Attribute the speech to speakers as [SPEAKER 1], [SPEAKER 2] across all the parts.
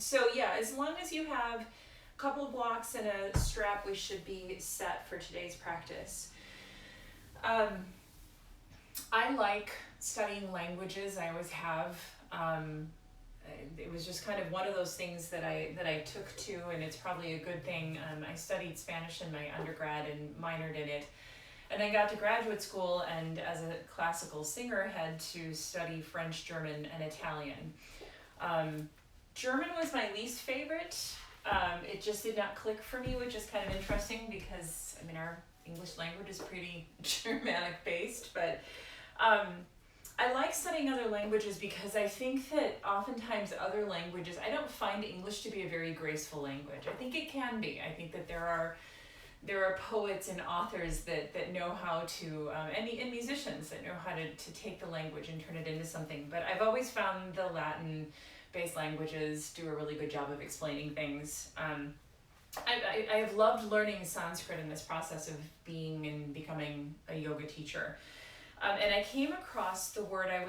[SPEAKER 1] So yeah, as long as you have a couple of blocks and a strap, we should be set for today's practice. I like studying languages. I always have. It was just kind of one of those things that I took to, and it's probably a good thing. I studied Spanish in my undergrad and minored in it. And I got to graduate school, and as a classical singer, had to study French, German, and Italian. German was my least favorite. It just did not click for me, which is kind of interesting because, I mean, our English language is pretty Germanic based, but I like studying other languages because I think that oftentimes other languages, I don't find English to be a very graceful language. I think it can be. I think that there are poets and authors that know how to, and musicians that know how to take the language and turn it into something. But I've always found the Latin-based languages do a really good job of explaining things. I have loved learning Sanskrit in this process of being and becoming a yoga teacher. And I came across the word, I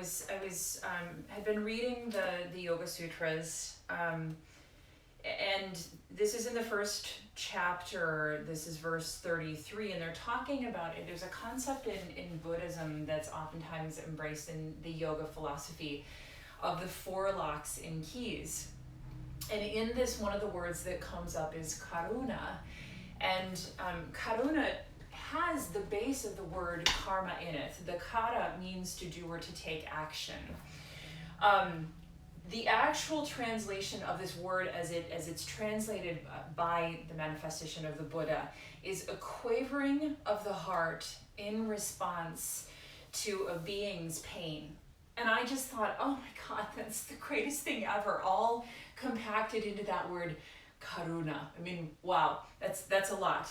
[SPEAKER 1] had been reading the Yoga Sutras, and this is in the first chapter. This is verse 33, and they're talking about it. There's a concept in Buddhism that's oftentimes embraced in the yoga philosophy of the four locks and keys. And in this, one of the words that comes up is Karuna. And Karuna has the base of the word karma in it. The kara means to do or to take action. The actual translation of this word as it's translated by the manifestation of the Buddha is a quavering of the heart in response to a being's pain. And I just thought, oh my God, that's the greatest thing ever, all compacted into that word karuna. I mean, wow, that's a lot.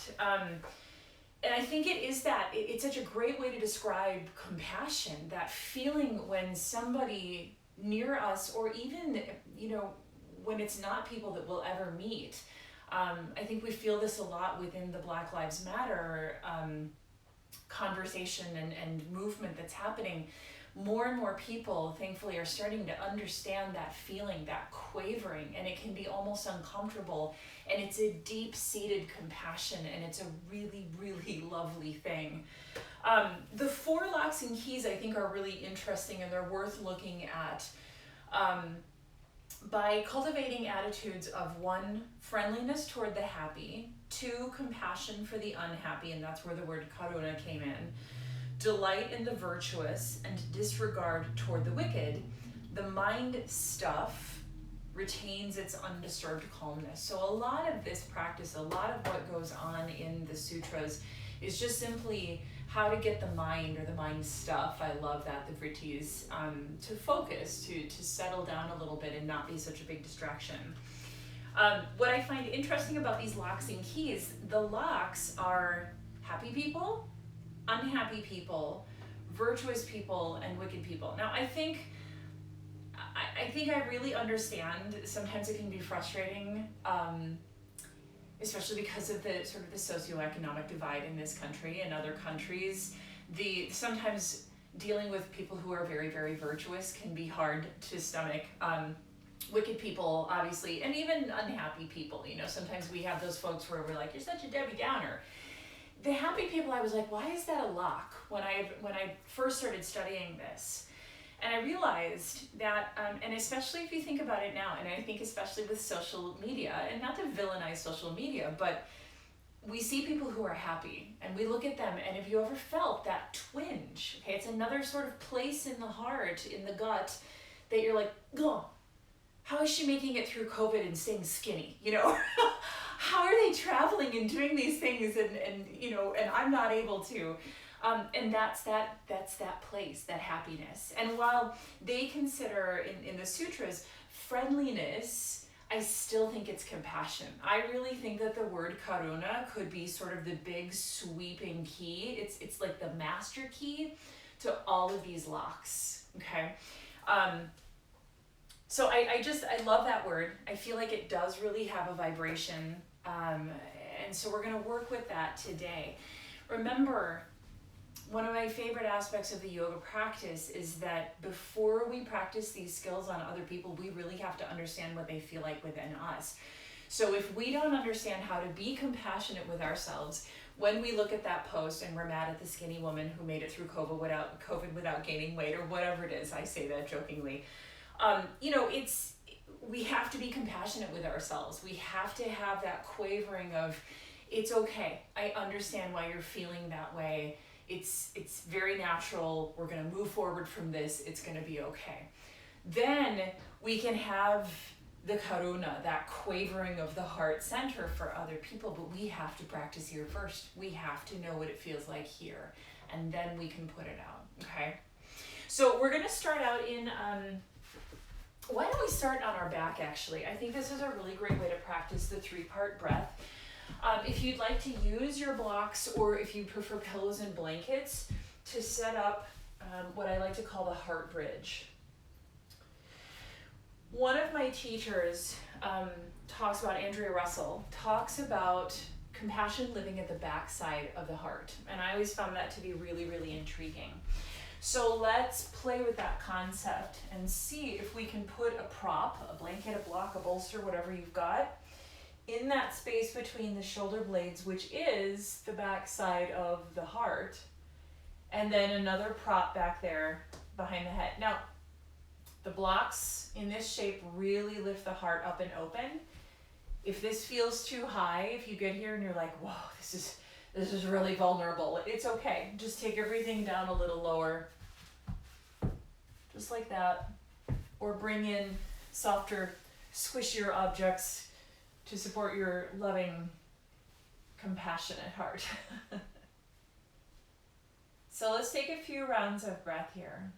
[SPEAKER 1] And I think it is that. It's such a great way to describe compassion, that feeling when somebody near us, or even, when it's not people that we'll ever meet. I think we feel this a lot within the Black Lives Matter conversation and movement that's happening. More and more people, thankfully, are starting to understand that feeling, that quavering, and it can be almost uncomfortable. And it's a deep-seated compassion, and it's a really, really lovely thing. The four locks and keys, I think, are really interesting, and they're worth looking at. By cultivating attitudes of 1, friendliness toward the happy, 2, compassion for the unhappy, and that's where the word karuna came in, delight in the virtuous, and disregard toward the wicked, the mind stuff retains its undisturbed calmness. So a lot of this practice, a lot of what goes on in the sutras is just simply how to get the mind, or the mind stuff, I love that, the vrittis, to focus, to settle down a little bit and not be such a big distraction. What I find interesting about these locks and keys, the locks are happy people, unhappy people, virtuous people, and wicked people. Now, I think I really understand. Sometimes it can be frustrating, especially because of the sort of the socioeconomic divide in this country and other countries. Sometimes dealing with people who are very, very virtuous can be hard to stomach. Wicked people, obviously, and even unhappy people. Sometimes we have those folks where we're like, "You're such a Debbie Downer." The happy people, I was like, why is that a lock? When I first started studying this, and I realized that, and especially if you think about it now, and I think especially with social media, and not to villainize social media, but we see people who are happy, and we look at them, and if you ever felt that twinge, okay, it's another sort of place in the heart, in the gut, that you're like, oh, how is she making it through COVID and staying skinny? How are they traveling and doing these things and I'm not able to? And that's that place, that happiness. And while they consider in the sutras friendliness, I still think it's compassion. I really think that the word karuna could be sort of the big sweeping key. It's like the master key to all of these locks. Okay. So I love that word. I feel like it does really have a vibration. And so we're going to work with that today. Remember, one of my favorite aspects of the yoga practice is that before we practice these skills on other people, we really have to understand what they feel like within us. So if we don't understand how to be compassionate with ourselves, when we look at that post and we're mad at the skinny woman who made it through COVID without gaining weight, or whatever it is, I say that jokingly, we have to be compassionate with ourselves. We have to have that quavering of, it's okay. I understand why you're feeling that way. It's very natural. We're going to move forward from this. It's going to be okay. Then we can have the Karuna, that quavering of the heart center for other people, but we have to practice here first. We have to know what it feels like here, and then we can put it out, okay? So we're going to start out in, why don't we start on our back, actually? I think this is a really great way to practice the 3-part breath. If you'd like to use your blocks, or if you prefer pillows and blankets, to set up what I like to call the heart bridge. One of my teachers talks about, Andrea Russell, talks about compassion living at the backside of the heart. And I always found that to be really, really intriguing. So let's play with that concept and see if we can put a prop, a blanket, a block, a bolster, whatever you've got, in that space between the shoulder blades, which is the backside of the heart, and then another prop back there behind the head. Now, the blocks in this shape really lift the heart up and open. If this feels too high, if you get here and you're like, whoa, this is really vulnerable, it's okay. Just take everything down a little lower, just like that. Or bring in softer, squishier objects to support your loving, compassionate heart. So let's take a few rounds of breath here.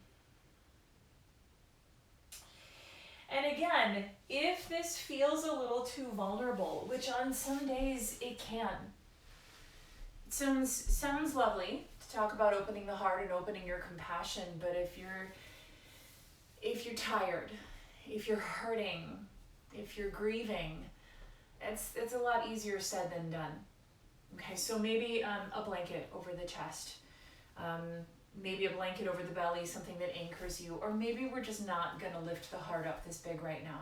[SPEAKER 1] And again, if this feels a little too vulnerable, which on some days it can, it sounds lovely to talk about opening the heart and opening your compassion, but if you're tired, if you're hurting, if you're grieving, it's a lot easier said than done. Okay, so maybe a blanket over the chest, maybe a blanket over the belly, something that anchors you, or maybe we're just not going to lift the heart up this big right now.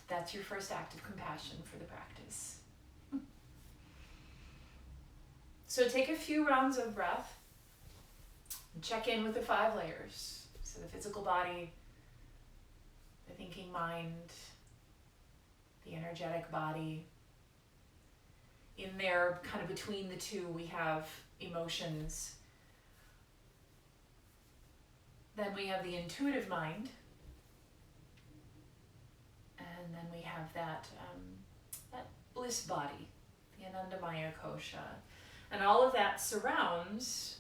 [SPEAKER 1] That's your first act of compassion for the practice. So take a few rounds of breath and check in with the 5 layers. So the physical body, the thinking mind, the energetic body. In there, kind of between the two, we have emotions. Then we have the intuitive mind. And then we have that bliss body, the Anandamaya Kosha. And all of that surrounds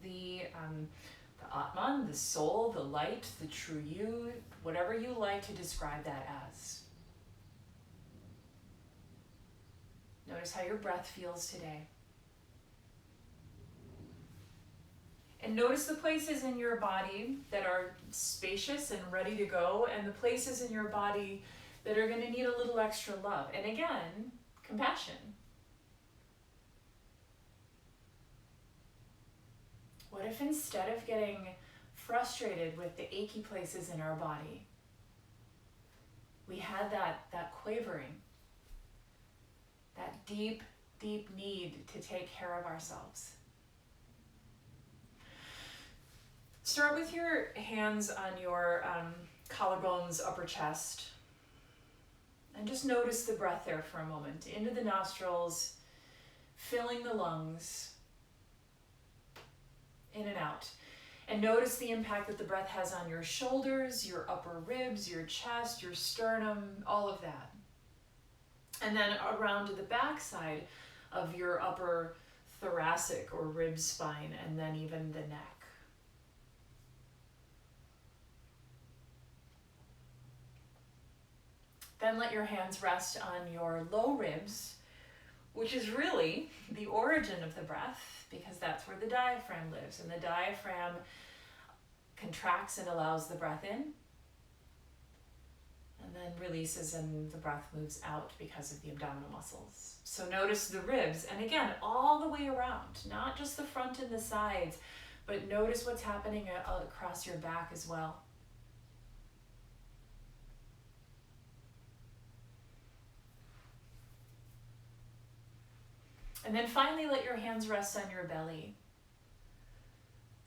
[SPEAKER 1] the Atman, the soul, the light, the true you, whatever you like to describe that as. Notice how your breath feels today. And notice the places in your body that are spacious and ready to go, and the places in your body that are going to need a little extra love. And again, compassion. What if instead of getting frustrated with the achy places in our body, we had that quavering, that deep, deep need to take care of ourselves? Start with your hands on your collarbones, upper chest, and just notice the breath there for a moment. Into the nostrils, filling the lungs, in and out. And notice the impact that the breath has on your shoulders, your upper ribs, your chest, your sternum, all of that. And then around to the backside of your upper thoracic or rib spine, and then even the neck. Then let your hands rest on your low ribs, which is really the origin of the breath, because that's where the diaphragm lives. And the diaphragm contracts and allows the breath in. And then releases and the breath moves out because of the abdominal muscles. So notice the ribs, and again, all the way around, not just the front and the sides, but notice what's happening across your back as well. And then finally let your hands rest on your belly.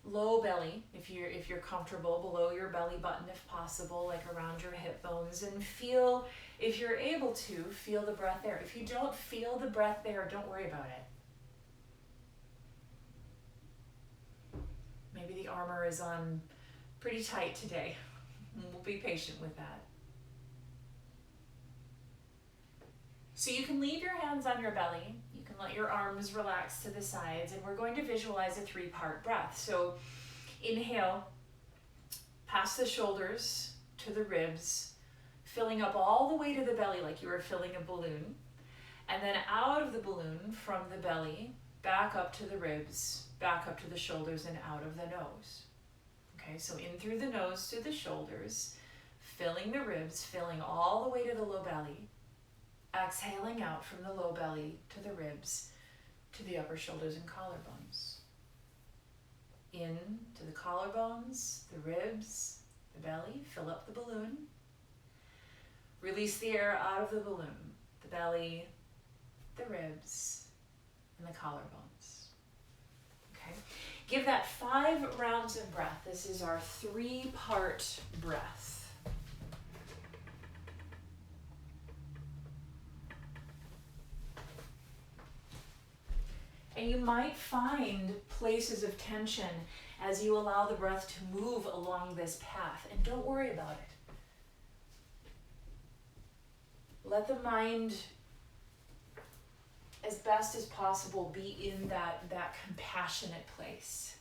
[SPEAKER 1] Low belly, if you're comfortable, below your belly button if possible, like around your hip bones, and feel, if you're able to, feel the breath there. If you don't feel the breath there, don't worry about it. Maybe the armor is on pretty tight today. We'll be patient with that. So you can leave your hands on your belly. You can let your arms relax to the sides, and we're going to visualize a 3-part breath. So inhale, past the shoulders to the ribs, filling up all the way to the belly like you were filling a balloon. And then out of the balloon from the belly, back up to the ribs, back up to the shoulders, and out of the nose. Okay, so in through the nose to the shoulders, filling the ribs, filling all the way to the low belly. Exhaling out from the low belly to the ribs, to the upper shoulders and collarbones. In to the collarbones, the ribs, the belly, fill up the balloon. Release the air out of the balloon, the belly, the ribs, and the collarbones. Okay, give that 5 rounds of breath. This is our 3-part breath. And you might find places of tension as you allow the breath to move along this path. And don't worry about it. Let the mind, as best as possible, be in that compassionate place.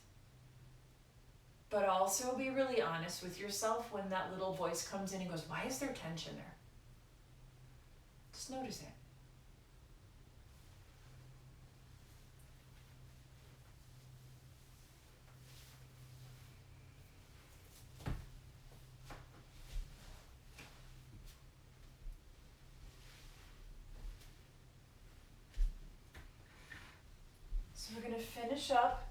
[SPEAKER 1] But also be really honest with yourself when that little voice comes in and goes, why is there tension there? Just notice it. So we're going to finish up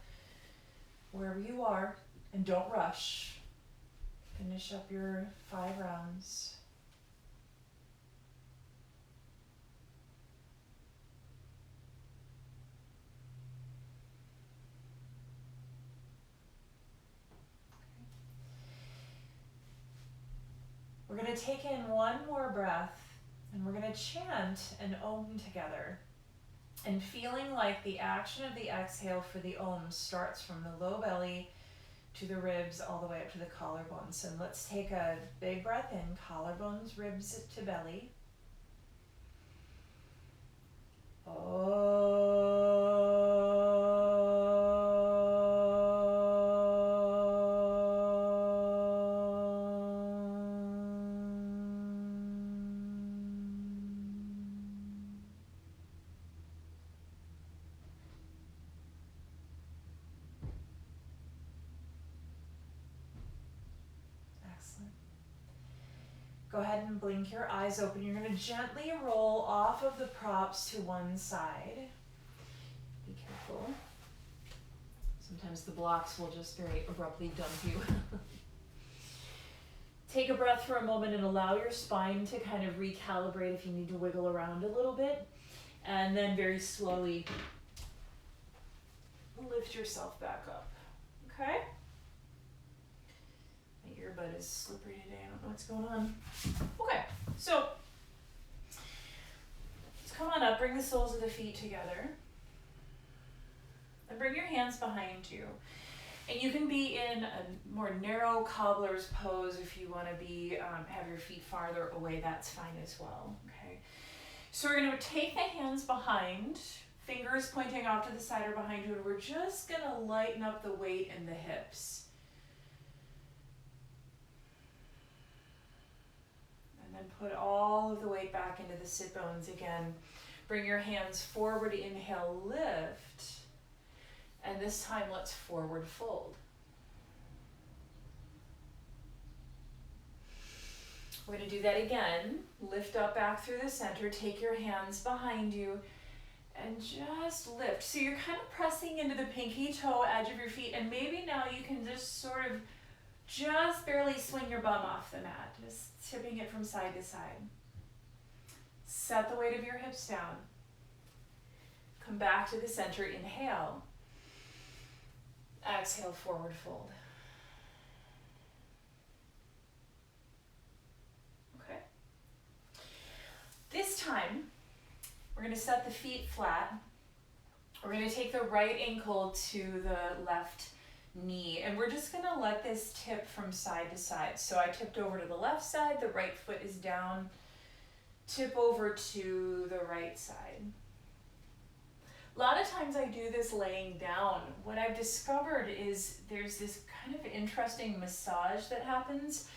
[SPEAKER 1] wherever you are, and don't rush. Finish up your 5 rounds. We're going to take in one more breath, and we're going to chant an Om together. And feeling like the action of the exhale for the Om starts from the low belly to the ribs all the way up to the collarbones. So let's take a big breath in, collarbones, ribs to belly. Go ahead and blink your eyes open. You're going to gently roll off of the props to one side. Be careful. Sometimes the blocks will just very abruptly dump you. Take a breath for a moment and allow your spine to kind of recalibrate if you need to wiggle around a little bit. And then very slowly lift yourself back up. Okay? My earbud is slippery today. I don't know what's going on. Okay, so let's come on up. Bring the soles of the feet together. And bring your hands behind you. And you can be in a more narrow cobbler's pose if you want to be, have your feet farther away, that's fine as well, okay? So we're going to take the hands behind, fingers pointing off to the side or behind you, and we're just going to lighten up the weight in the hips. And then put all of the weight back into the sit bones again. Bring your hands forward, inhale, lift. And this time, let's forward fold. We're going to do that again. Lift up back through the center. Take your hands behind you and just lift. So you're kind of pressing into the pinky toe edge of your feet, and maybe now you can just sort of just barely swing your bum off the mat, just tipping it from side to side. Set the weight of your hips down. Come back to the center. Inhale. Exhale, forward fold. Okay. This time, we're going to set the feet flat. We're going to take the right ankle to the left knee, and we're just going to let this tip from side to side. So I tipped over to the left side, the right foot is down, tip over to the right side. A lot of times I do this laying down. What I've discovered is there's this kind of interesting massage that happens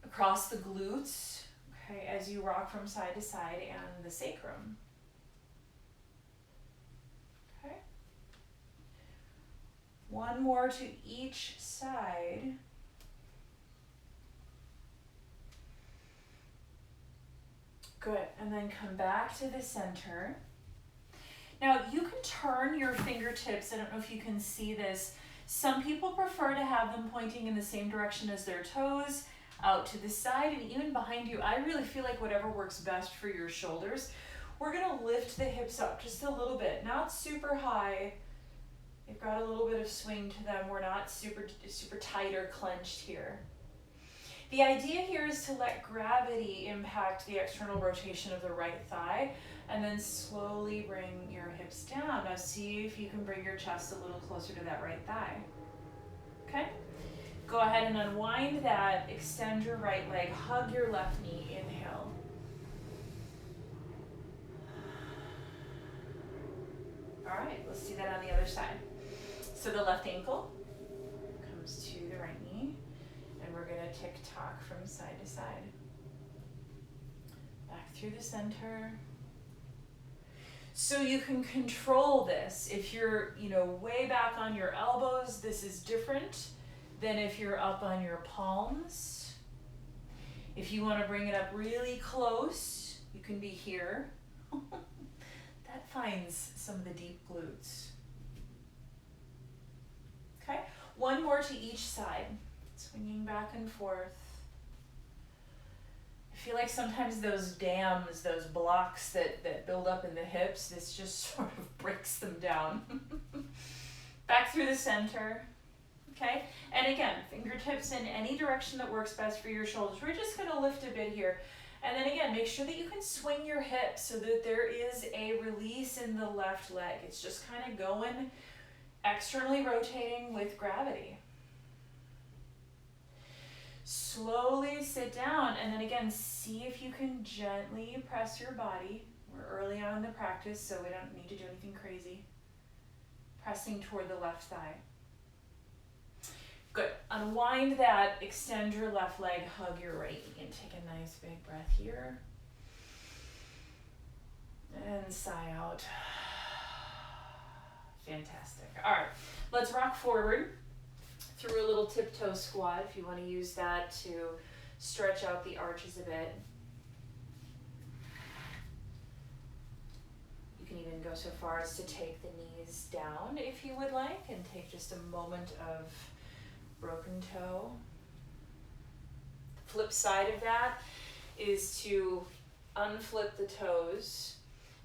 [SPEAKER 1] across the glutes, okay, as you rock from side to side, and the sacrum. Okay. One more to each side. Good, and then come back to the center. Now you can turn your fingertips, I don't know if you can see this. Some people prefer to have them pointing in the same direction as their toes, out to the side and even behind you. I really feel like whatever works best for your shoulders. We're gonna lift the hips up just a little bit, not super high. They've got a little bit of swing to them. We're not super tight or clenched here. The idea here is to let gravity impact the external rotation of the right thigh, and then slowly bring your hips down. Now see if you can bring your chest a little closer to that right thigh. Okay? Go ahead and unwind that. Extend your right leg. Hug your left knee. Inhale. All right, let's do that on the other side. So the left ankle comes to the right knee, and we're going to tick-tock from side to side. Back through the center. So you can control this. If you're, way back on your elbows, this is different than if you're up on your palms. If you want to bring it up really close, you can be here. That finds some of the deep glutes. Okay, one more to each side. Swinging back and forth. I feel like sometimes those dams, those blocks that build up in the hips, this just sort of breaks them down. Back through the center. Okay, and again, fingertips in any direction that works best for your shoulders. We're just going to lift a bit here. And then again, make sure that you can swing your hips so that there is a release in the left leg. It's just kind of going, externally rotating with gravity. Slowly sit down, and then again, see if you can gently press your body. We're early on in the practice, so we don't need to do anything crazy. Pressing toward the left thigh. Good. Unwind that, extend your left leg, hug your right knee, and take a nice big breath here. And sigh out. Fantastic. All right, let's rock forward through a little tiptoe squat if you want to use that to stretch out the arches a bit. You can even go so far as to take the knees down if you would like, and take just a moment of broken toe. The flip side of that is to unflip the toes,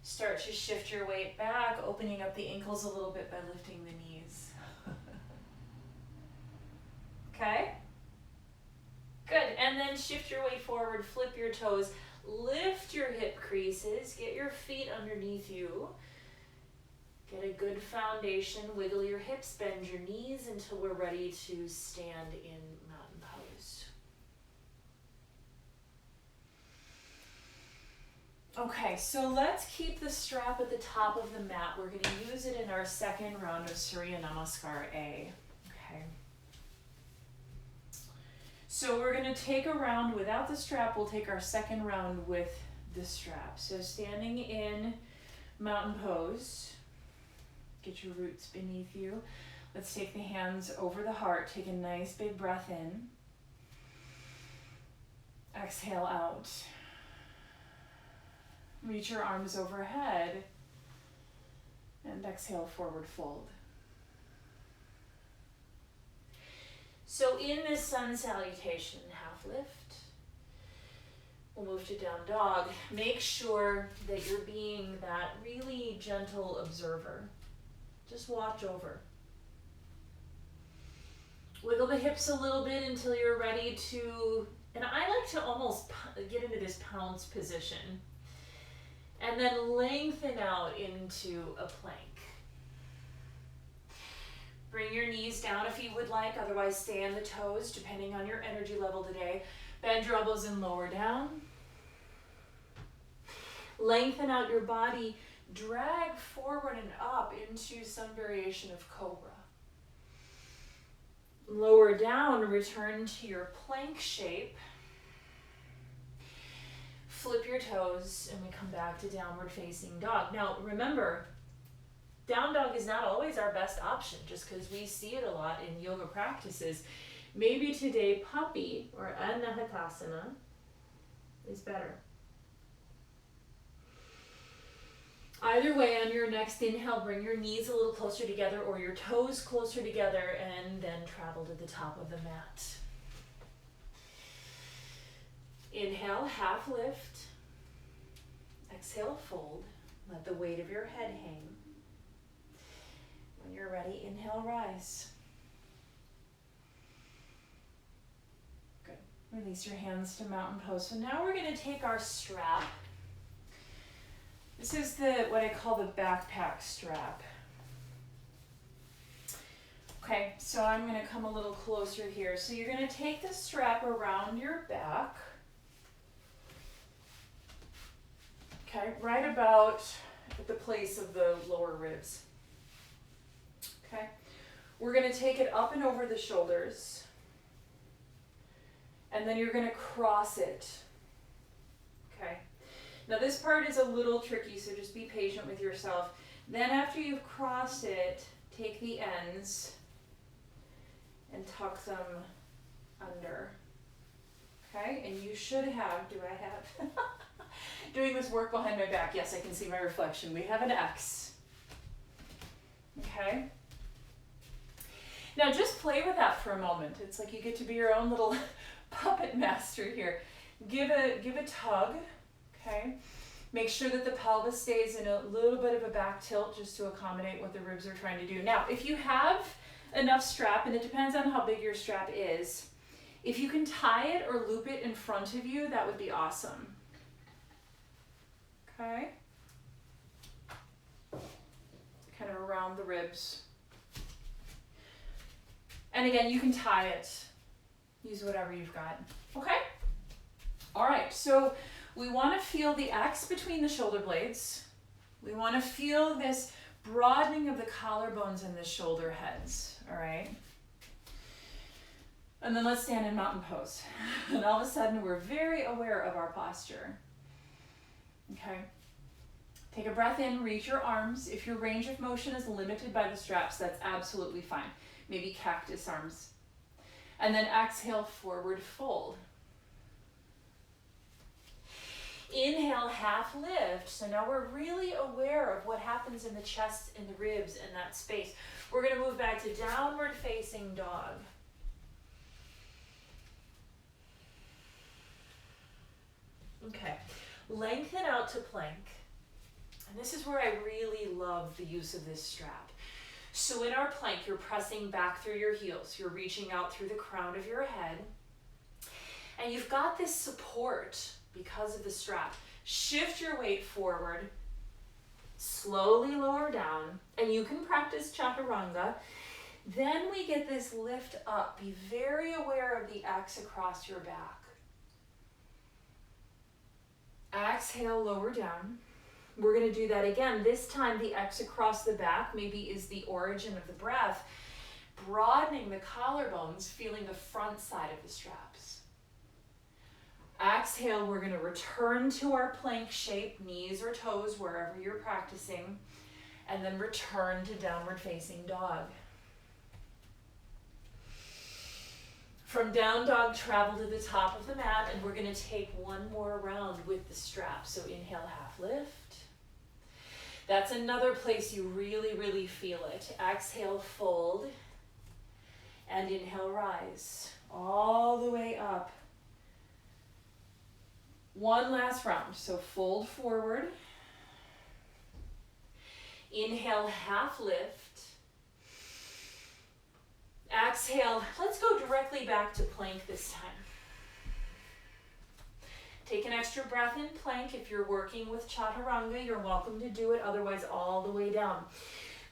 [SPEAKER 1] start to shift your weight back, opening up the ankles a little bit by lifting the knees. Okay? Good, and then shift your weight forward, flip your toes, lift your hip creases, get your feet underneath you. Get a good foundation, wiggle your hips, bend your knees until we're ready to stand in mountain pose. Okay, so let's keep the strap at the top of the mat. We're going to use it in our second round of Surya Namaskar A. Okay. So we're going to take a round without the strap. We'll take our second round with the strap. So standing in mountain pose. Get your roots beneath you. Let's take the hands over the heart. Take a nice big breath in. exhale out. Reach your arms overhead and exhale, forward fold. So in this sun salutation, half lift, we'll move to down dog. Make sure that you're being that really gentle observer. Just watch over. Wiggle the hips a little bit until you're ready to, and I like to almost get into this pounce position. And then lengthen out into a plank. Bring your knees down if you would like, otherwise stay on the toes depending on your energy level today. Bend your elbows and lower down. Lengthen out your body, drag forward and up into some variation of cobra. Lower down, return to your plank shape. Flip your toes and we come back to downward facing dog. Now remember, down dog is not always our best option just because we see it a lot in yoga practices. Maybe today puppy or anahatasana is better. Either way, on your next inhale, bring your knees a little closer together or your toes closer together and then travel to the top of the mat. Inhale, half lift. Exhale, fold. Let the weight of your head hang. When you're ready, inhale, rise. Good. Release your hands to mountain pose. So now we're going to take our strap. This is what I call the backpack strap. Okay, so I'm going to come a little closer here. So you're going to take the strap around your back. Okay, right about at the place of the lower ribs. Okay, we're going to take it up and over the shoulders. And then you're going to cross it. Okay, now this part is a little tricky, so just be patient with yourself. Then after you've crossed it, take the ends and tuck them under. Okay, and you should have, do I have? Doing this work behind my back. Yes, I can see my reflection. We have an X. Okay. Now just play with that for a moment. It's like you get to be your own little puppet master here. Give a tug. Okay. Make sure that the pelvis stays in a little bit of a back tilt just to accommodate what the ribs are trying to do. Now, if you have enough strap, and it depends on how big your strap is, if you can tie it or loop it in front of you, that would be awesome. Okay, kind of around the ribs. And again, you can tie it. Use whatever you've got. Okay? All right, so we want to feel the X between the shoulder blades. We want to feel this broadening of the collarbones and the shoulder heads. All right? And then let's stand in mountain pose. And all of a sudden, we're very aware of our posture. Okay, take a breath in, reach your arms. If your range of motion is limited by the straps, that's absolutely fine. Maybe cactus arms. And then exhale, forward fold. Inhale, half lift. So now we're really aware of what happens in the chest and the ribs in that space. We're going to move back to downward facing dog. Okay. Lengthen out to plank. And this is where I really love the use of this strap. So in our plank, you're pressing back through your heels. You're reaching out through the crown of your head. And you've got this support because of the strap. Shift your weight forward. Slowly lower down. And you can practice chaturanga. Then we get this lift up. Be very aware of the X across your back. Exhale, lower down. We're going to do that again. This time the X across the back maybe is the origin of the breath. Broadening the collarbones, feeling the front side of the straps. Exhale, we're going to return to our plank shape, knees or toes, wherever you're practicing. And then return to downward facing dog. From down dog, travel to the top of the mat, and we're gonna take one more round with the strap. So inhale, half lift. That's another place you really, really feel it. Exhale, fold, and inhale, rise all the way up. One last round, so fold forward. Inhale, half lift. Exhale, let's go directly back to plank this time. Take an extra breath in plank. If you're working with chaturanga, you're welcome to do it, otherwise all the way down.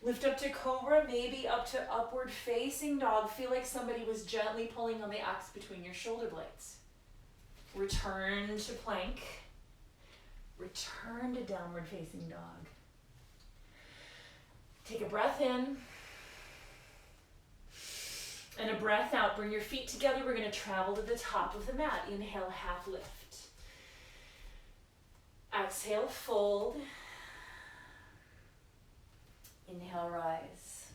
[SPEAKER 1] Lift up to cobra, maybe up to upward facing dog. Feel like somebody was gently pulling on the axe between your shoulder blades. Return to plank. Return to downward facing dog. Take a breath in. And a breath out. Bring your feet together. We're going to travel to the top of the mat. Inhale, half lift. Exhale, fold. Inhale, rise.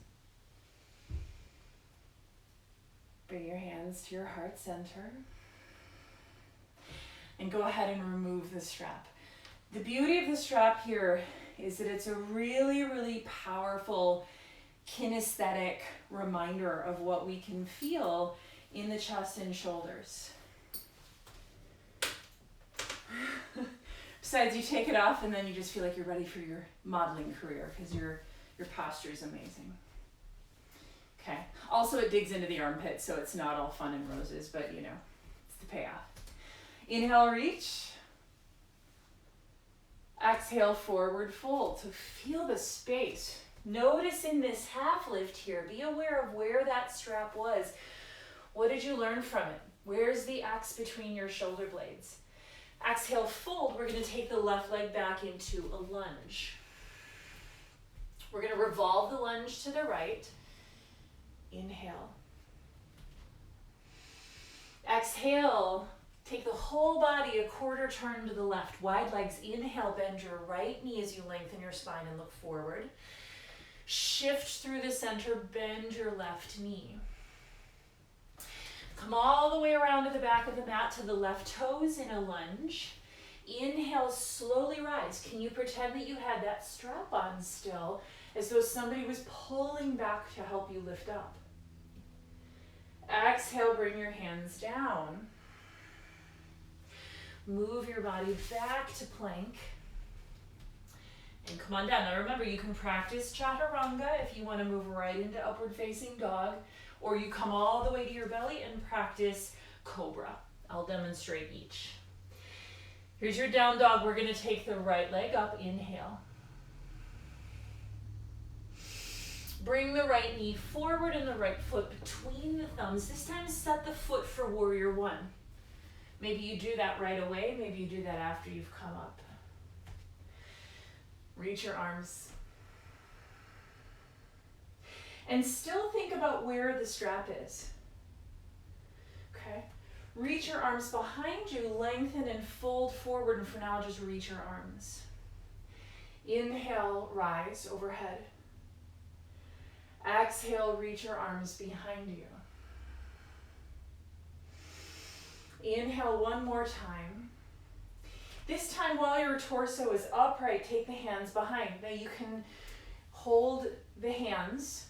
[SPEAKER 1] Bring your hands to your heart center. And go ahead and remove the strap. The beauty of the strap here is that it's a really, really powerful kinesthetic reminder of what we can feel in the chest and shoulders. Besides, you take it off and then you just feel like you're ready for your modeling career because your posture is amazing. Okay. Also, it digs into the armpit, so it's not all fun and roses, but you know, it's the payoff. Inhale, reach. Exhale, forward fold. So feel the space. Notice in this half lift here, be aware of where that strap was. What did you learn from it? Where's the axe between your shoulder blades? Exhale, fold. We're going to take the left leg back into a lunge. We're going to revolve the lunge to the right. Inhale. Exhale. Take the whole body a quarter turn to the left. Wide legs. Inhale, bend your right knee as you lengthen your spine and look forward. Shift through the center, bend your left knee. Come all the way around to the back of the mat to the left toes in a lunge. Inhale, slowly rise. Can you pretend that you had that strap on still, as though somebody was pulling back to help you lift up? Exhale, bring your hands down. Move your body back to plank. And come on down. Now remember, you can practice chaturanga if you want to move right into upward facing dog, or you come all the way to your belly and practice cobra. I'll demonstrate each. Here's your down dog. We're going to take the right leg up. Inhale. Bring the right knee forward and the right foot between the thumbs. This time set the foot for warrior one. Maybe you do that right away. Maybe you do that after you've come up. Reach your arms. And still think about where the strap is. Okay? Reach your arms behind you, lengthen and fold forward, and for now just reach your arms. Inhale, rise overhead. Exhale, reach your arms behind you. Inhale one more time. This time while your torso is upright, take the hands behind. Now you can hold the hands.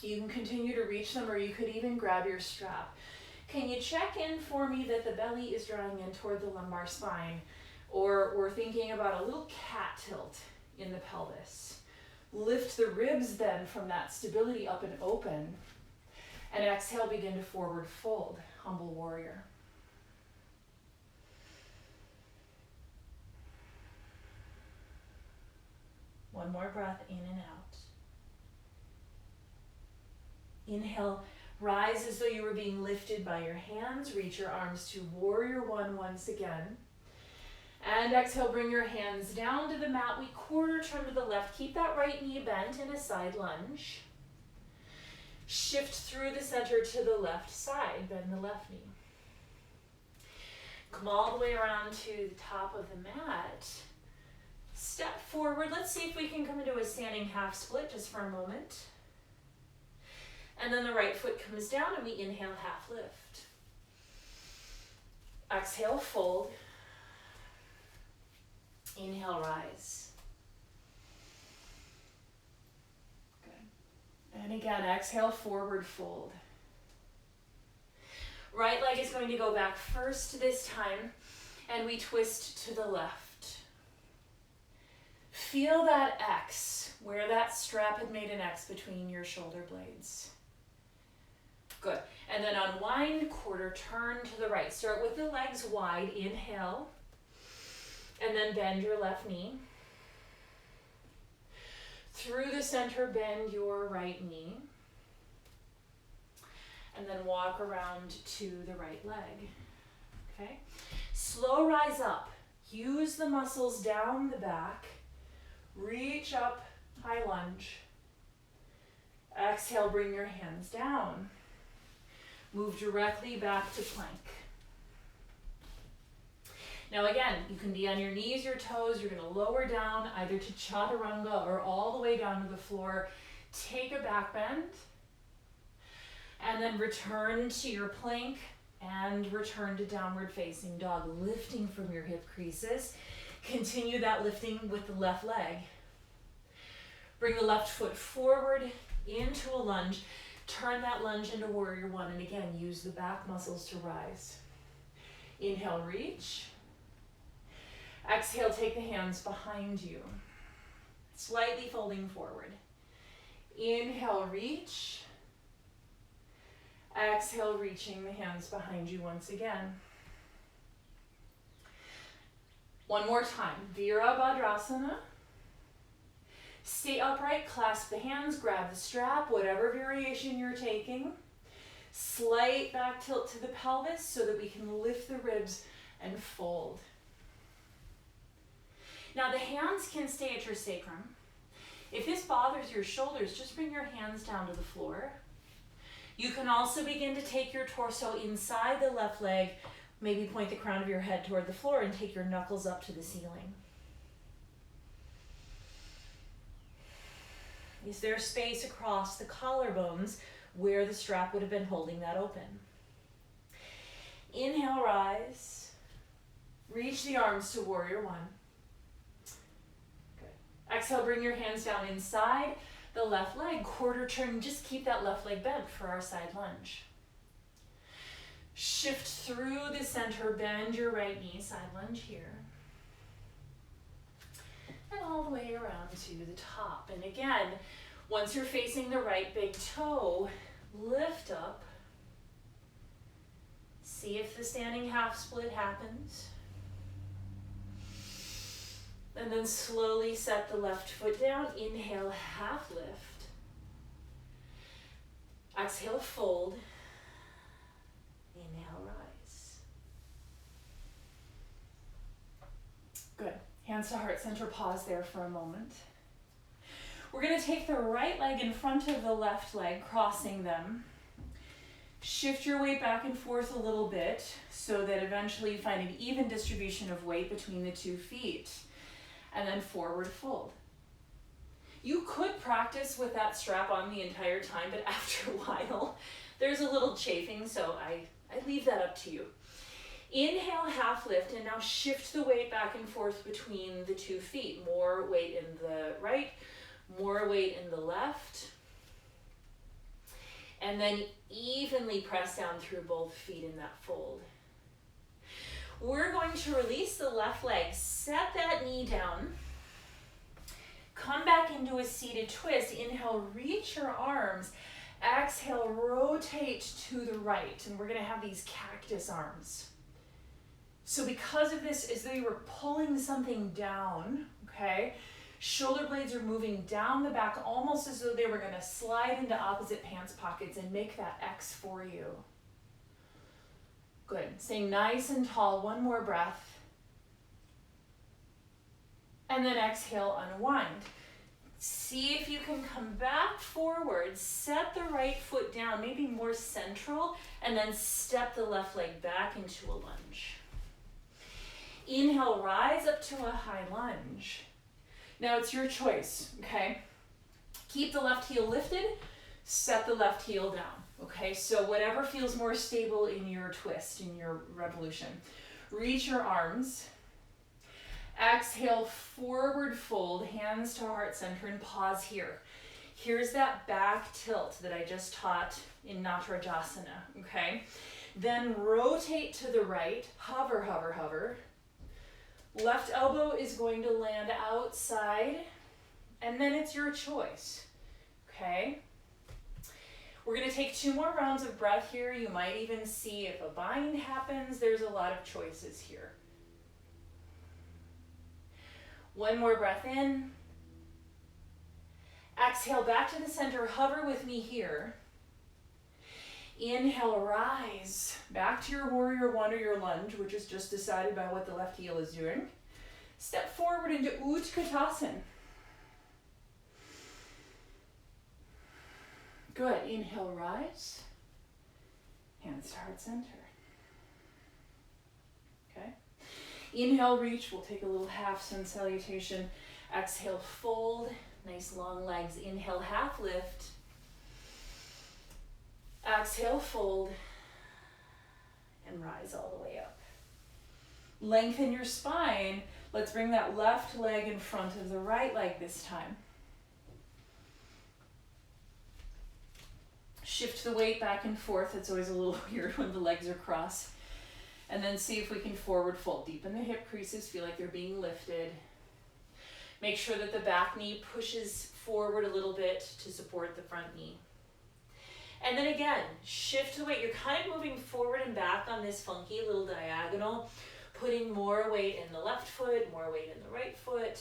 [SPEAKER 1] You can continue to reach them, or you could even grab your strap. Can you check in for me that the belly is drawing in toward the lumbar spine, or we're thinking about a little cat tilt in the pelvis? Lift the ribs then from that stability up and open, and exhale, begin to forward fold, humble warrior. One more breath in and out. Inhale, rise as though you were being lifted by your hands. Reach your arms to warrior one once again. And exhale, bring your hands down to the mat. We quarter turn to the left. Keep that right knee bent in a side lunge. Shift through the center to the left side. Bend the left knee. Come all the way around to the top of the mat. Step forward. Let's see if we can come into a standing half split just for a moment. And then the right foot comes down and we inhale, half lift. Exhale, fold. Inhale, rise. Good. And again, exhale, forward fold. Right leg is going to go back first this time, and we twist to the left. Feel that X, where that strap had made an X between your shoulder blades. Good. And then unwind, quarter turn to the right. Start with the legs wide, inhale, and then bend your left knee. Through the center, bend your right knee. And then walk around to the right leg. Okay? Slow rise up. Use the muscles down the back. Reach up, high lunge. Exhale, bring your hands down. Move directly back to plank. Now again, you can be on your knees, your toes. You're going to lower down either to chaturanga or all the way down to the floor. Take a back bend. And then return to your plank and return to downward facing dog, lifting from your hip creases. Continue that lifting with the left leg. Bring the left foot forward into a lunge. Turn that lunge into warrior one, and again, use the back muscles to rise. Inhale, reach. Exhale, take the hands behind you. Slightly folding forward. Inhale, reach. Exhale, reaching the hands behind you once again. One more time, Virabhadrasana. Stay upright, clasp the hands, grab the strap, whatever variation you're taking. Slight back tilt to the pelvis so that we can lift the ribs and fold. Now the hands can stay at your sacrum. If this bothers your shoulders, just bring your hands down to the floor. You can also begin to take your torso inside the left leg, maybe point the crown of your head toward the floor and take your knuckles up to the ceiling. Is there space across the collarbones where the strap would have been holding that open? Inhale, rise. Reach the arms to warrior one. Good. Exhale, bring your hands down inside the left leg, quarter turn. Just keep that left leg bent for our side lunge. Shift through the center, bend your right knee, side lunge here. And all the way around to the top. And again, once you're facing the right big toe, lift up. See if the standing half split happens. And then slowly set the left foot down. Inhale, half lift. Exhale, fold. Inhale, rise. Good. Hands to heart center, pause there for a moment. We're going to take the right leg in front of the left leg, crossing them. Shift your weight back and forth a little bit so that eventually you find an even distribution of weight between the 2 feet. And then forward fold. You could practice with that strap on the entire time, but after a while, there's a little chafing, so I leave that up to you. Inhale, half lift, and now shift the weight back and forth between the 2 feet. More weight in the right, more weight in the left. And then evenly press down through both feet in that fold. We're going to release the left leg, set that knee down, come back into a seated twist. Inhale, reach your arms. Exhale, rotate to the right. And we're going to have these cactus arms. So because of this, as though you were pulling something down, okay? Shoulder blades are moving down the back almost as though they were going to slide into opposite pants pockets and make that X for you. Good. Stay nice and tall. One more breath. And then exhale, unwind. See if you can come back forward, set the right foot down, maybe more central, and then step the left leg back into a lunge. Inhale, rise up to a high lunge. Now it's your choice, okay? Keep the left heel lifted, Set the left heel down, okay? So whatever feels more stable in your twist, in your revolution. Reach your arms. Exhale, forward fold, hands to heart center, and pause here. Here's that back tilt that I just taught in Natarajasana, okay? Then rotate to the right, hover, hover, hover. Left elbow is going to land outside, and then it's your choice, okay? We're gonna take 2 more rounds of breath here. You might even see if a bind happens. There's a lot of choices here. 1 more breath in. Exhale back to the center, hover with me here. Inhale, rise back to your warrior 1 or your lunge, which is just decided by what the left heel is doing. Step forward into Utkatasana. Good, inhale, rise. Hands to heart center. Okay. Inhale, reach, we'll take a little half sun salutation. Exhale, fold, nice long legs. Inhale, half lift. Exhale, fold, and rise all the way up. Lengthen your spine. Let's bring that left leg in front of the right leg this time. Shift the weight back and forth. It's always a little weird when the legs are crossed. And then see if we can forward fold. Deepen the hip creases, feel like they're being lifted. Make sure that the back knee pushes forward a little bit to support the front knee. And then again, shift the weight. You're kind of moving forward and back on this funky little diagonal, putting more weight in the left foot, more weight in the right foot.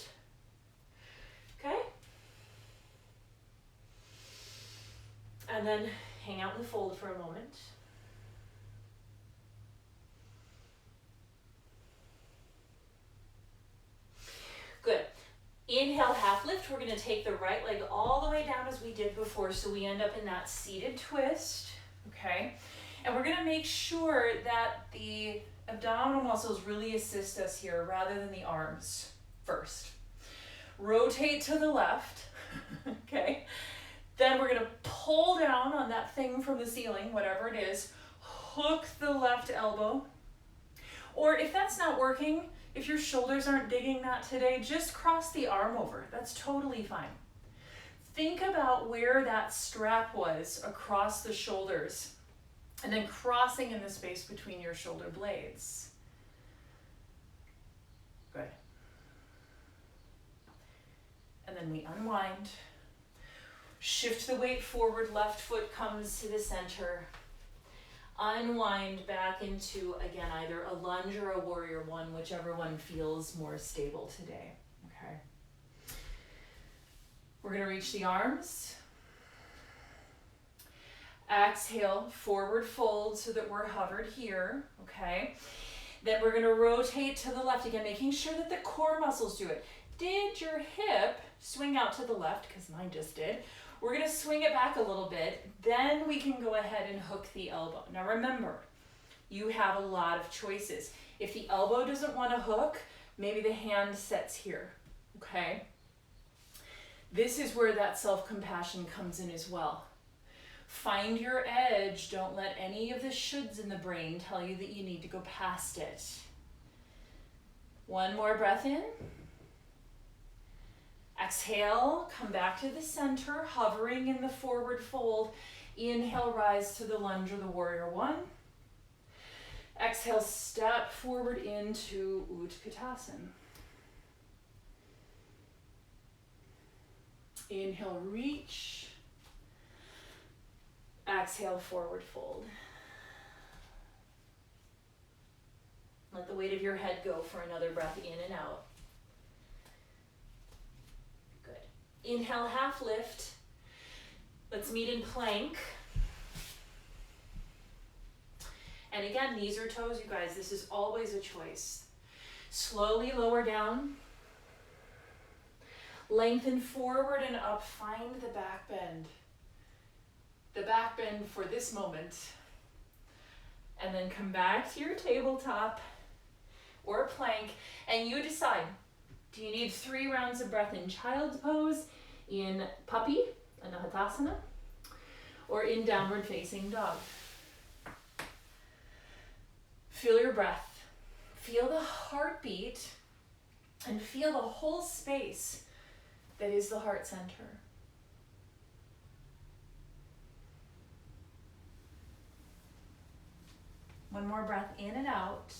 [SPEAKER 1] Okay? And then hang out in the fold for a moment. Good. Inhale, half lift. We're going to take the right leg all the way down as we did before, so we end up in that seated twist, okay? And we're going to make sure that the abdominal muscles really assist us here rather than the arms first. Rotate to the left, okay? Then we're going to pull down on that thing from the ceiling, whatever it is, hook the left elbow. Or if that's not working, if your shoulders aren't digging that today, just cross the arm over. That's totally fine. Think about where that strap was across the shoulders and then crossing in the space between your shoulder blades. Good. And then we unwind. Shift the weight forward, left foot comes to the center. Unwind back into, again, either a lunge or a warrior 1, whichever one feels more stable today, okay? We're gonna reach the arms. Exhale, forward fold so that we're hovered here, okay? Then we're gonna rotate to the left again, making sure that the core muscles do it. Did your hip swing out to the left? Because mine just did. We're gonna swing it back a little bit, then we can go ahead and hook the elbow. Now remember, you have a lot of choices. If the elbow doesn't wanna hook, maybe the hand sets here, okay? This is where that self-compassion comes in as well. Find your edge. Don't let any of the shoulds in the brain tell you that you need to go past it. 1 more breath in. Exhale, come back to the center, hovering in the forward fold. Inhale, rise to the lunge or the warrior 1. Exhale, step forward into Utkatasana. Inhale, reach. Exhale, forward fold. Let the weight of your head go for another breath in and out. Inhale, half lift. Let's meet in plank. And again, knees or toes, you guys, this is always a choice. Slowly lower down. Lengthen forward and up. Find the back bend. The back bend for this moment. And then come back to your tabletop or plank, and you decide. Do you need 3 rounds of breath in child's pose, in puppy, Anahatasana? or in downward facing dog. Feel your breath. Feel the heartbeat and feel the whole space that is the heart center. One more breath in and out.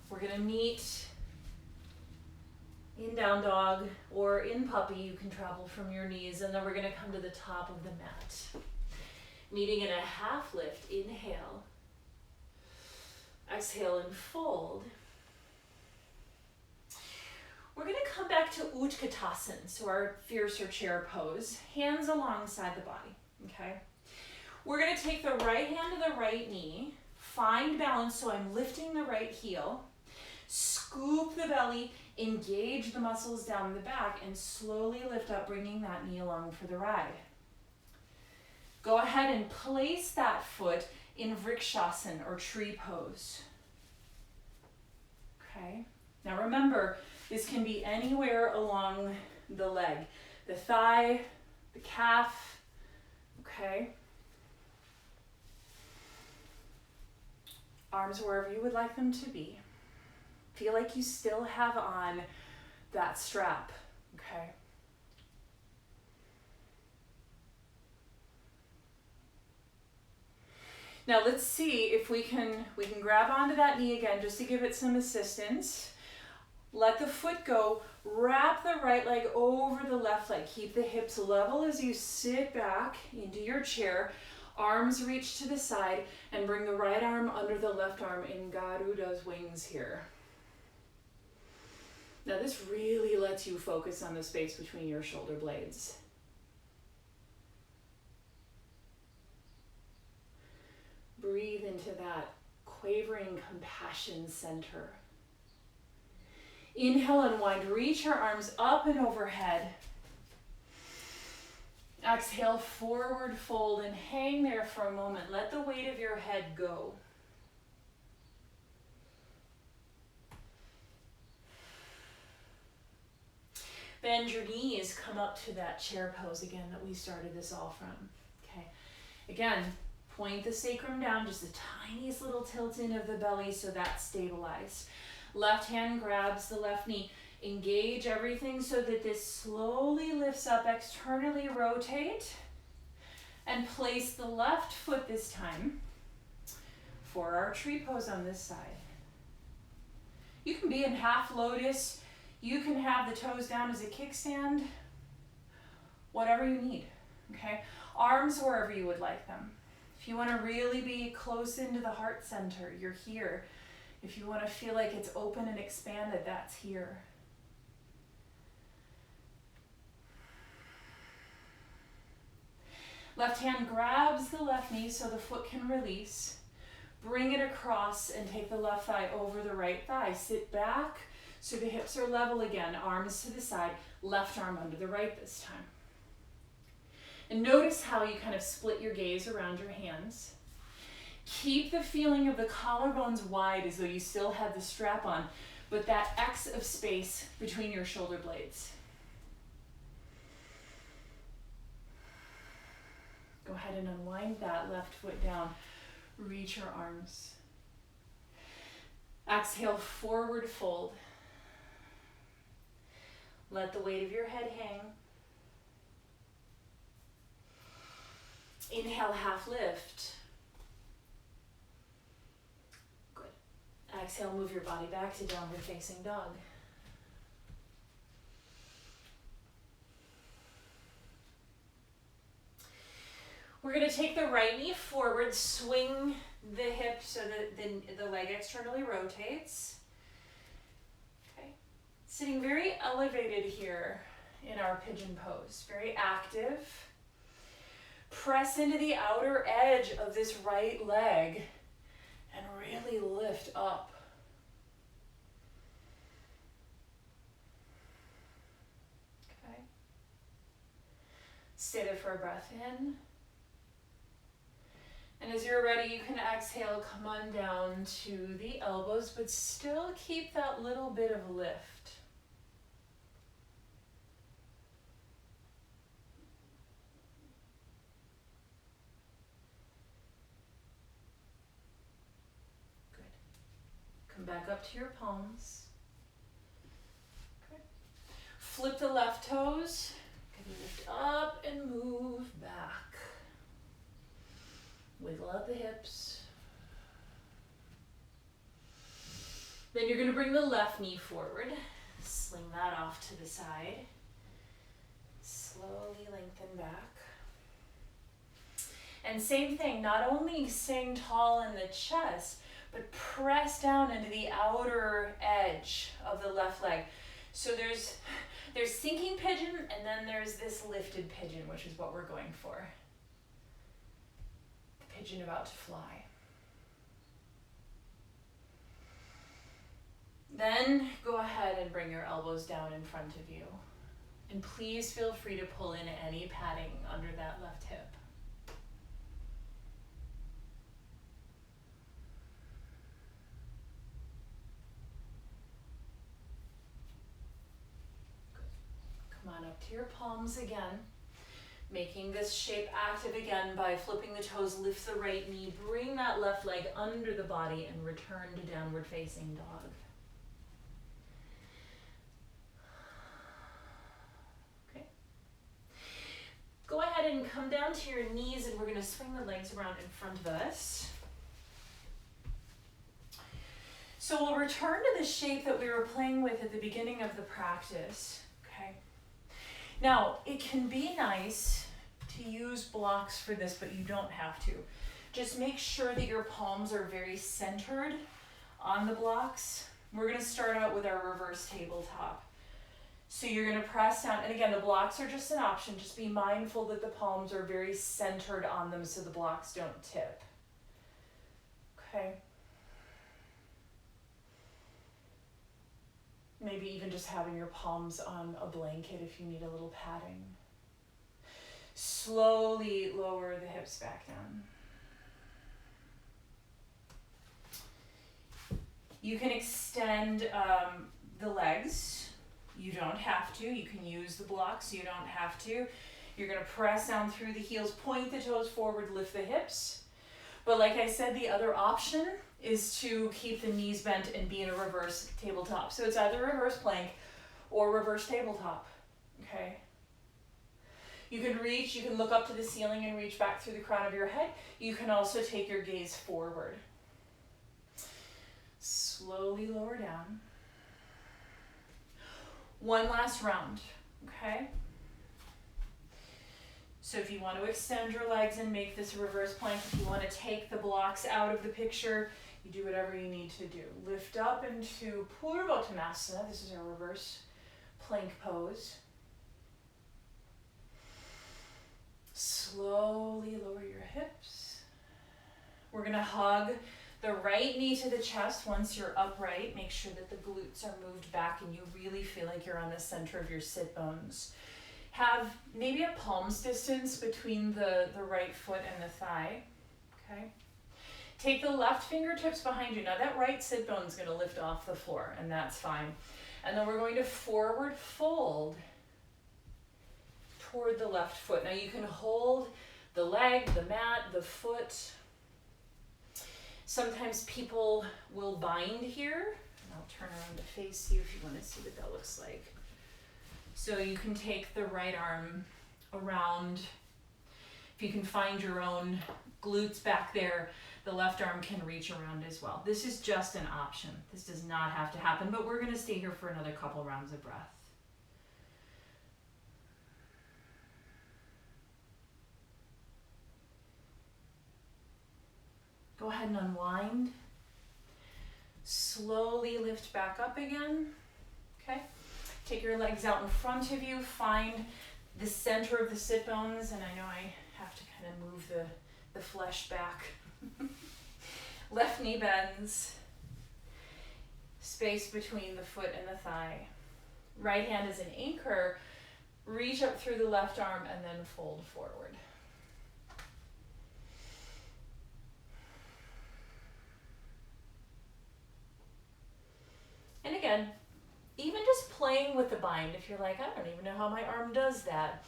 [SPEAKER 1] We're going to meet in down dog or in puppy. You can travel from your knees, and then we're going to come to the top of the mat. Meeting in a half lift. Inhale. Exhale and fold. We're going to come back to Utkatasana, so our fiercer chair pose, hands alongside the body, okay? We're going to take the right hand to the right knee, find balance, so I'm lifting the right heel, scoop the belly, engage the muscles down the back, and slowly lift up, bringing that knee along for the ride. Go ahead and place that foot in Vrikshasana or tree pose. Okay, now remember, this can be anywhere along the leg, the thigh, the calf, okay? Arms wherever you would like them to be. Feel like you still have on that strap, okay? Now let's see if we can grab onto that knee again just to give it some assistance. Let the foot go, wrap the right leg over the left leg. Keep the hips level as you sit back into your chair. Arms reach to the side and bring the right arm under the left arm in Garuda's wings here. Now this really lets you focus on the space between your shoulder blades. Breathe into that quavering compassion center. Inhale, unwind, reach your arms up and overhead. Exhale, forward fold and hang there for a moment. Let the weight of your head go. Bend your knees, come up to that chair pose again that we started this all from. Okay, again, point the sacrum down, just the tiniest little tilt in of the belly so that's stabilized. Left hand grabs the left knee. Engage everything so that this slowly lifts up, externally rotate, and place the left foot this time for our tree pose on this side. You can be in half lotus. You can have the toes down as a kickstand, whatever you need, okay? Arms wherever you would like them. If you want to really be close into the heart center, you're here. If you want to feel like it's open and expanded, that's here. Left hand grabs the left knee so the foot can release. Bring it across and take the left thigh over the right thigh. Sit back so the hips are level again. Arms to the side, left arm under the right this time. And notice how you kind of split your gaze around your hands. Keep the feeling of the collarbones wide as though you still had the strap on, but that X of space between your shoulder blades. Go ahead and unwind that left foot down. Reach your arms. Exhale, forward fold. Let the weight of your head hang. Inhale, half lift. Good. Exhale, move your body back to downward facing dog. We're going to take the right knee forward, swing the hip so that the leg externally rotates. Okay. Sitting very elevated here in our pigeon pose, very active. Press into the outer edge of this right leg and really lift up. Okay. Stay there for a breath in. And as you're ready, you can exhale, come on down to the elbows, but still keep that little bit of lift. Come back up to your palms. Okay. Flip the left toes. Lift up and move back. Wiggle out the hips. Then you're going to bring the left knee forward. Sling that off to the side. Slowly lengthen back. And same thing, not only staying tall in the chest, but press down into the outer edge of the left leg. So there's sinking pigeon, and then there's this lifted pigeon, which is what we're going for. The pigeon about to fly. Then go ahead and bring your elbows down in front of you. And please feel free to pull in any padding under that left hip. Come on up to your palms again. Making this shape active again by flipping the toes, lift the right knee, bring that left leg under the body and return to downward facing dog. Okay. Go ahead and come down to your knees and we're going to swing the legs around in front of us. So we'll return to the shape that we were playing with at the beginning of the practice. Okay. Now, it can be nice to use blocks for this, but you don't have to. Just make sure that your palms are very centered on the blocks. We're going to start out with our reverse tabletop. So you're going to press down, and again, the blocks are just an option. Just be mindful that the palms are very centered on them so the blocks don't tip. Okay. Maybe even just having your palms on a blanket if you need a little padding. Slowly lower the hips back down. You can extend the legs. You don't have to. You can use the blocks. You don't have to. You're going to press down through the heels, point the toes forward, lift the hips. But like I said, the other option is to keep the knees bent and be in a reverse tabletop. So it's either reverse plank or reverse tabletop, okay? You can reach, you can look up to the ceiling and reach back through the crown of your head. You can also take your gaze forward. Slowly lower down. One last round, okay? So if you want to extend your legs and make this a reverse plank, if you want to take the blocks out of the picture, you do whatever you need to do. Lift up into Purvottanasana. This is our reverse plank pose. Slowly lower your hips. We're going to hug the right knee to the chest once you're upright. Make sure that the glutes are moved back and you really feel like you're on the center of your sit bones. Have maybe a palm's distance between the right foot and the thigh, okay? Take the left fingertips behind you. Now that right sit bone is going to lift off the floor, and that's fine. And then we're going to forward fold toward the left foot. Now you can hold the leg, the mat, the foot. Sometimes people will bind here. And I'll turn around to face you if you want to see what that looks like. So you can take the right arm around. If you can find your own glutes back there, the left arm can reach around as well. This is just an option. This does not have to happen, but we're going to stay here for another couple rounds of breath. Go ahead and unwind. Slowly lift back up again. Okay. Take your legs out in front of you. Find the center of the sit bones, and I know I have to kind of move the flesh back. Left knee bends. Space between the foot and the thigh. Right hand is an anchor. Reach up through the left arm and then fold forward. And again, even just playing with the bind, if you're like, I don't even know how my arm does that.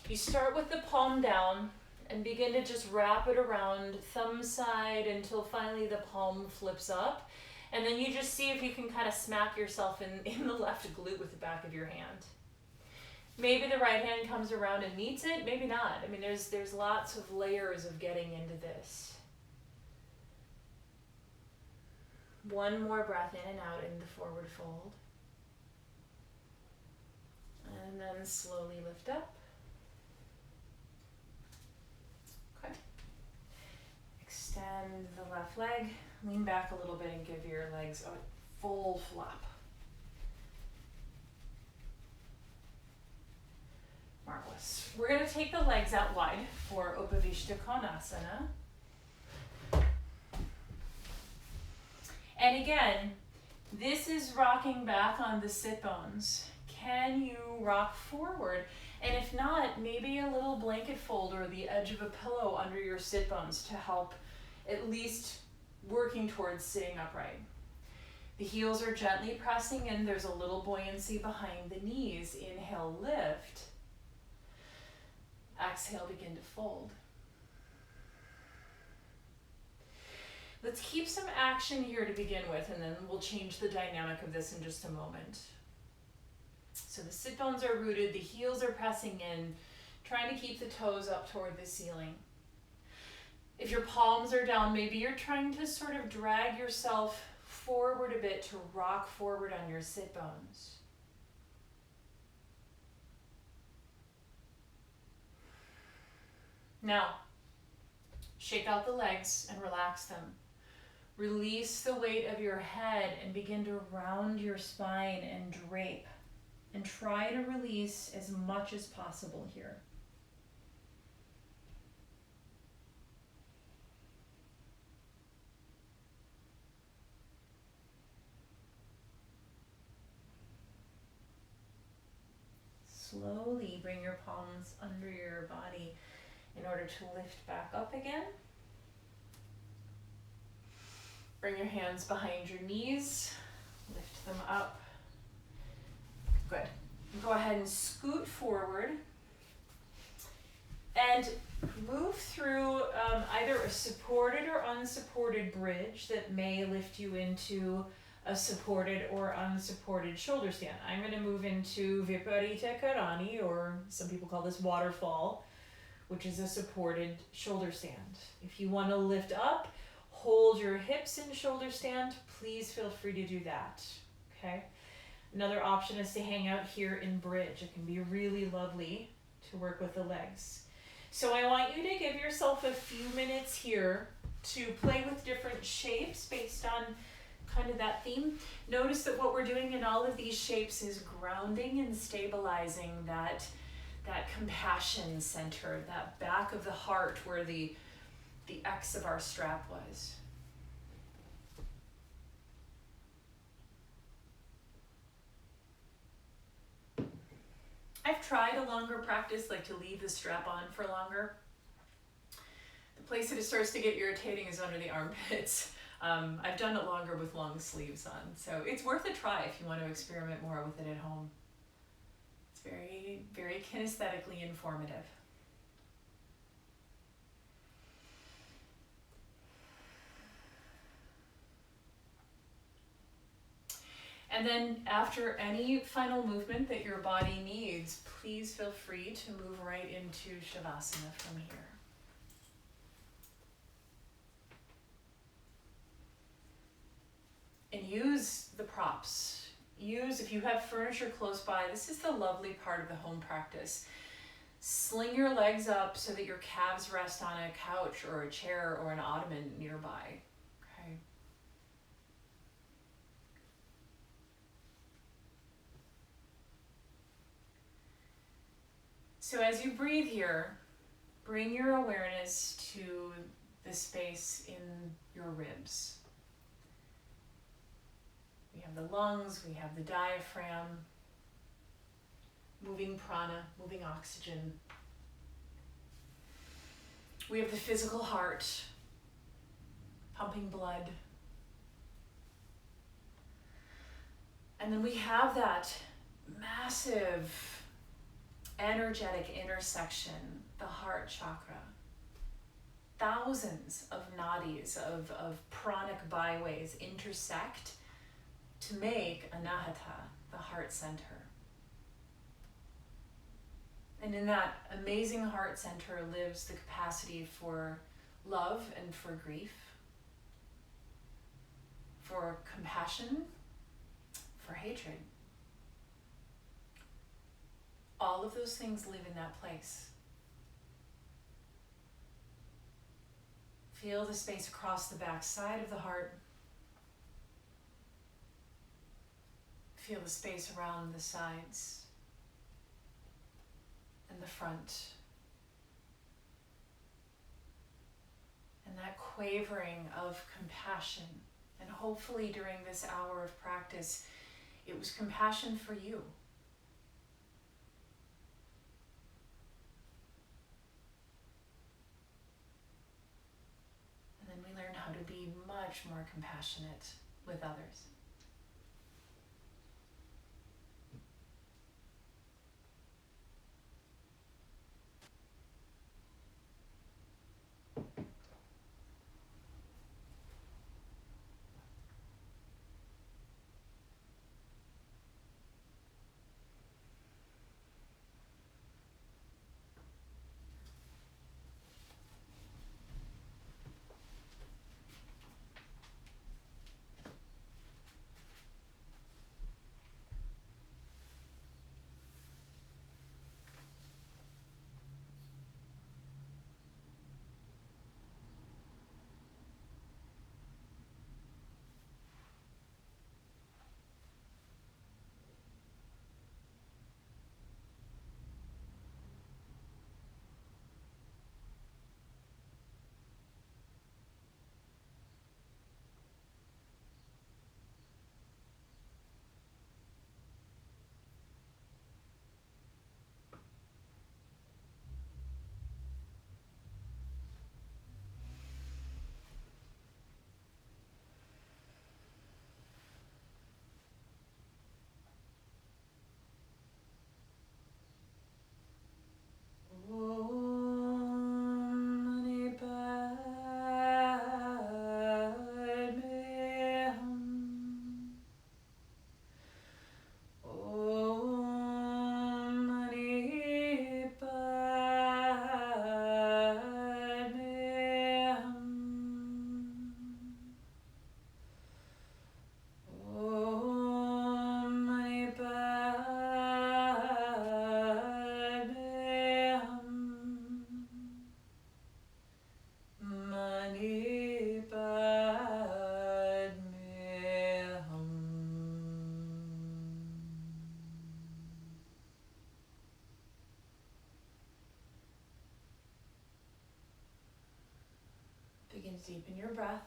[SPEAKER 1] You start with the palm down and begin to just wrap it around thumb side until finally the palm flips up. And then you just see if you can kind of smack yourself in the left glute with the back of your hand. Maybe the right hand comes around and meets it, maybe not. I mean, there's lots of layers of getting into this. One more breath in and out in the forward fold. And then slowly lift up. Okay. Extend the left leg. Lean back a little bit and give your legs a full flop. Marvelous. We're going to take the legs out wide for Upavishta Konasana. And again, this is rocking back on the sit bones. Can you rock forward? And if not, maybe a little blanket fold or the edge of a pillow under your sit bones to help at least working towards sitting upright. The heels are gently pressing in. There's a little buoyancy behind the knees. Inhale, lift. Exhale, begin to fold. Let's keep some action here to begin with, and then we'll change the dynamic of this in just a moment. So the sit bones are rooted, the heels are pressing in, trying to keep the toes up toward the ceiling. If your palms are down, maybe you're trying to sort of drag yourself forward a bit to rock forward on your sit bones. Now, shake out the legs and relax them. Release the weight of your head and begin to round your spine and drape. And try to release as much as possible here. Slowly bring your palms under your body in order to lift back up again. Bring your hands behind your knees, lift them up. Good. Go ahead and scoot forward and move through either a supported or unsupported bridge that may lift you into a supported or unsupported shoulder stand. I'm going to move into Viparita Karani, or some people call this waterfall, which is a supported shoulder stand. If you want to lift up, hold your hips in shoulder stand, please feel free to do that. Okay? Another option is to hang out here in bridge. It can be really lovely to work with the legs. So I want you to give yourself a few minutes here to play with different shapes based on kind of that theme. Notice that what we're doing in all of these shapes is grounding and stabilizing that compassion center, that back of the heart where the X of our strap was. I've tried a longer practice, like to leave the strap on for longer. The place that it starts to get irritating is under the armpits. I've done it longer with long sleeves on, so it's worth a try if you want to experiment more with it at home. It's very, very kinesthetically informative. And then after any final movement that your body needs, please feel free to move right into Shavasana from here. And use the props. If you have furniture close by, this is the lovely part of the home practice. Sling your legs up so that your calves rest on a couch or a chair or an ottoman nearby. Okay. So as you breathe here, bring your awareness to the space in your ribs. We have the lungs, we have the diaphragm, moving prana, moving oxygen. We have the physical heart, pumping blood. And then we have that massive energetic intersection, the heart chakra. thousands of nadis, of pranic byways intersect to make anahata, the heart center. And in that amazing heart center lives the capacity for love and for grief, for compassion, for hatred. All of those things live in that place. Feel the space across the back side of the heart. Feel the space around the sides and the front. And that quavering of compassion. And hopefully during this hour of practice, it was compassion for you. And then we learn how to be much more compassionate with others. Begin to deepen your breath.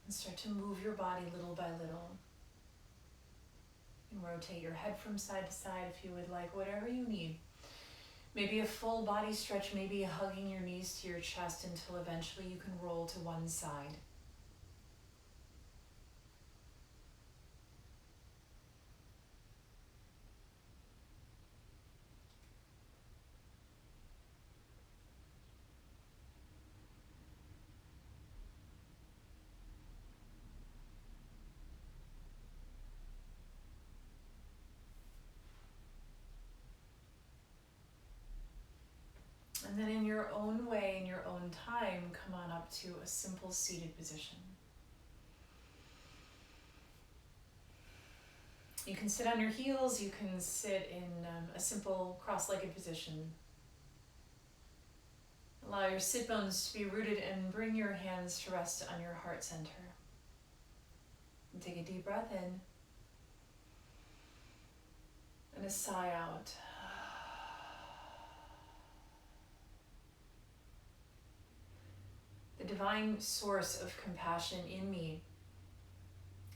[SPEAKER 1] And start to move your body little by little. And rotate your head from side to side if you would like, whatever you need. Maybe a full body stretch, maybe hugging your knees to your chest until eventually you can roll to one side. And then in your own way, in your own time, come on up to a simple seated position. You can sit on your heels, you can sit in a simple cross-legged position. Allow your sit bones to be rooted and bring your hands to rest on your heart center. And take a deep breath in and a sigh out. The divine source of compassion in me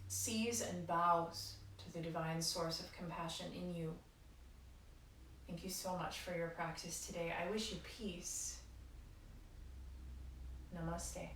[SPEAKER 1] sees and bows to the divine source of compassion in you. Thank you so much for your practice today. I wish you peace. Namaste.